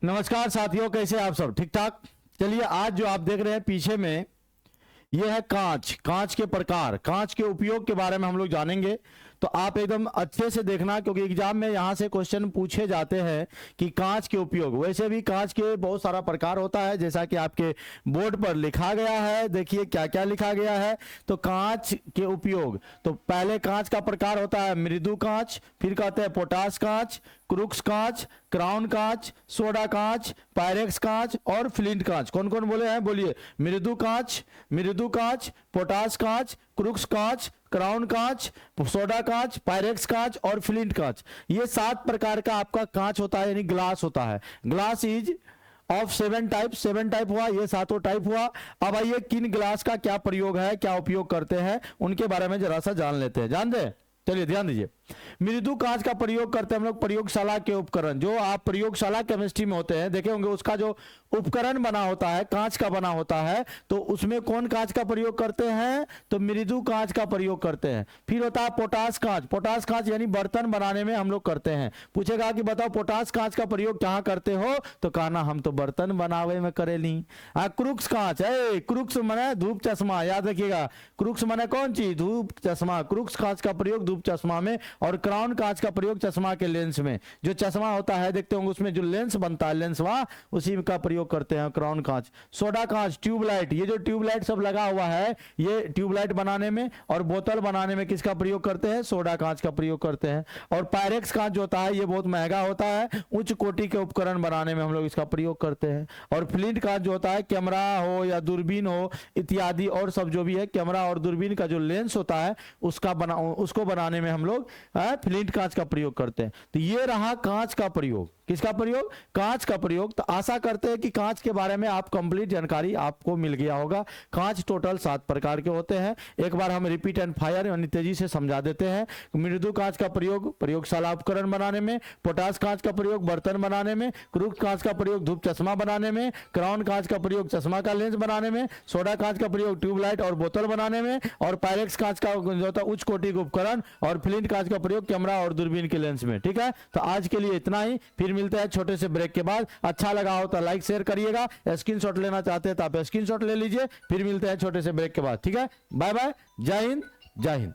नमस्कार साथियों, कैसे आप सब? ठीक ठाक। चलिए, आज जो आप देख रहे हैं पीछे में, यह है कांच। कांच के प्रकार, कांच के उपयोग के बारे में हम लोग जानेंगे। तो आप एकदम अच्छे से देखना, क्योंकि एग्जाम में यहां से क्वेश्चन पूछे जाते हैं कि कांच के उपयोग। वैसे भी कांच के बहुत सारा प्रकार होता है, जैसा कि आपके बोर्ड पर लिखा गया है। देखिए क्या क्या लिखा गया है। तो कांच के उपयोग, तो पहले कांच का प्रकार होता है मृदु कांच, फिर कहते हैं पोटास कांच, क्रुक्स कांच, क्राउन कांच, सोडा कांच, पायरेक्स कांच और फ्लिंट कांच। कौन कौन बोले हैं? बोलिए। मृदु कांच, पोटास कांच, क्रुक्स कांच, क्राउन कांच, सोडा कांच, पायरेक्स कांच और फ्लिंट कांच। ये 7 प्रकार का आपका कांच होता है, यानी ग्लास होता है। Glass is of 7 type. 7 type हुआ, ये 7 टाइप हुआ। अब आइए किन ग्लास का क्या प्रयोग है, क्या उपयोग करते हैं, उनके बारे में जरा सा जान लेते हैं। जान दे, चलिए ध्यान दीजिए। मृदु कांच का प्रयोग करते हैं हम लोग प्रयोगशाला के उपकरण। जो आप प्रयोगशाला केमिस्ट्री में होते हैं, देखे होंगे, उसका जो उपकरण बना होता है कांच का बना होता है, तो उसमें कौन कांच का प्रयोग करते हैं? तो मृदु कांच का प्रयोग करते हैं। फिर होता है पोटास कांच। पोटास कांच यानी बर्तन बनाने में हम लोग करते हैं। पूछेगा कि बताओ पोटास कांच का प्रयोग कहां करते हो, तो कहना हम तो बर्तन बनावे में करेली। क्रुक्स कांच है। क्रुक्स माने धूप चश्मा, याद रखिएगा। क्रुक्स माने कौन चीज? धूप चश्मा। क्रुक्स कांच का प्रयोग धूप चश्मा में। और क्राउन कांच का प्रयोग चश्मा के लेंस में। जो चश्मा होता है देखते होंगे, उसमें जो लेंस बनता है, लेंस वहां, उसी का प्रयोग करते हैं क्राउन कांच। सोडा कांच, ट्यूबलाइट। ये जो ट्यूबलाइट सब लगा हुआ है, ये ट्यूबलाइट बनाने में और बोतल बनाने में किसका प्रयोग करते हैं? सोडा कांच का प्रयोग करते हैं। और पायरेक्स कांच जो होता है, ये बहुत महंगा होता है, उच्च कोटि के उपकरण बनाने में हम लोग इसका प्रयोग करते हैं। और फ्लिंट कांच जो होता है, कैमरा हो या दूरबीन हो इत्यादि और सब जो भी है, कैमरा और दूरबीन का जो लेंस होता है उसको बनाने में हम लोग फ्लिंट कांच का प्रयोग करते हैं। तो ये रहा कांच का प्रयोग। किसका प्रयोग? कांच का प्रयोग। तो आशा करते हैं कि कांच के बारे में आप कंप्लीट जानकारी आपको मिल गया होगा। कांच टोटल 7 प्रकार के होते हैं। एक बार हम रिपीट एंड फायर यानी तेजी से समझा देते हैं। मृदु कांच का प्रयोग प्रयोगशाला उपकरण बनाने में, पोटास कांच का प्रयोग बर्तन बनाने में, क्रुक्स कांच का प्रयोग धूप चश्मा बनाने में, क्राउन कांच का प्रयोग चश्मा का लेंस बनाने में, सोडा कांच का प्रयोग ट्यूबलाइट और बोतल बनाने में, और पायरेक्स कांच का जो होता है उच्च कोटि के उपकरण, और फ्लिंट कांच का प्रयोग कैमरा और दूरबीन के लेंस में। ठीक है, तो आज के लिए इतना ही। फिर मिलते हैं छोटे से ब्रेक के बाद। अच्छा लगा हो तो लाइक शेयर करिएगा। स्क्रीनशॉट लेना चाहते हैं तो आप स्क्रीनशॉट ले लीजिए। फिर मिलते हैं छोटे से ब्रेक के बाद। ठीक है, बाय बाय। जय हिंद, जय हिंद।